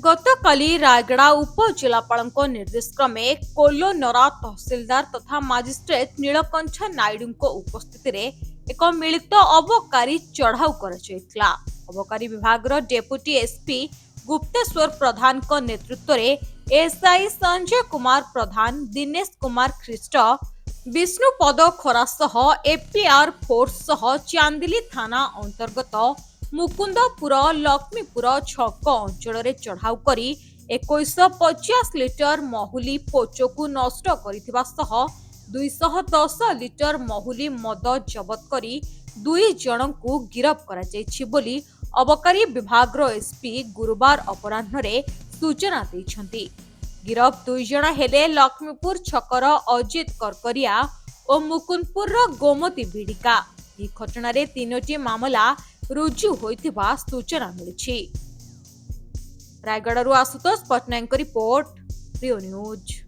ଗତକାଲି ରାୟଗଡ଼ା ଉପଜିଲ୍ଲାପାଳଙ୍କ ନିର୍ଦ୍ଦେଶ କ୍ରମେ କୋଲୋନରା ତହସିଲଦାର ତଥା ମାଜିଷ୍ଟ୍ରେଟ ନୀଳକଣ୍ଠ ନାଇଡୁଙ୍କ ଉପସ୍ଥିତିରେ ଏକ ମିଳିତ ଅବକାରୀ ଚଢ଼ାଉ କରାଯାଇଥିଲା। ଅବକାରୀ ବିଭାଗର ଡେପୁଟି ଏସ୍ପି ଗୁପ୍ତେଶ୍ୱର ପ୍ରଧାନଙ୍କ ନେତୃତ୍ୱରେ ଏସ୍ଆଇ ସଞ୍ଜୟ କୁମାର ପ୍ରଧାନ, ଦିନେଶ କୁମାର ଖ୍ରୀଷ୍ଟ, ବିଷ୍ଣୁପଦ ଖରା ସହ ଏପିଆର ଫୋର୍ସ ସହ ଚାନ୍ଦିଲି ଥାନା ଅନ୍ତର୍ଗତ ମୁକୁନ୍ଦପୁର ଲକ୍ଷ୍ମୀପୁର ଛକ ଅଞ୍ଚଳରେ ଚଢ଼ାଉ କରି 2150 ଲିଟର ମହୁଲି ପୋଚକୁ ନଷ୍ଟ କରିଥିବା ସହ 210 ଲିଟର ମହୁଲି ମଦ ଜବତ କରି 2 ଜଣଙ୍କୁ ଗିରଫ କରାଯାଇଛି ବୋଲି ଅବକାରୀ ବିଭାଗର ଏସ୍ପି ଗୁରୁବାର ଅପରାହ୍ନରେ ସୂଚନା ଦେଇଛନ୍ତି। ଗିରଫ 2 ଜଣ ହେଲେ ଲକ୍ଷ୍ମୀପୁର ଛକର ଅଜିତ କରକରିଆ ଓ ମୁକୁନ୍ଦପୁରର ଗୋମତୀ ବିଡ଼ିକା। ଏହି ଘଟଣାରେ 3ଟି ମାମଲା ରୁଜୁ ହୋଇଥିବା ସୂଚନା ମିଳିଛି। ରାୟଗଡ଼ାରୁ ଆଶୁତୋଷ ପଟ୍ଟନାୟକଙ୍କ ରିପୋର୍ଟ, ପ୍ରିୟ ନ୍ୟୁଜ।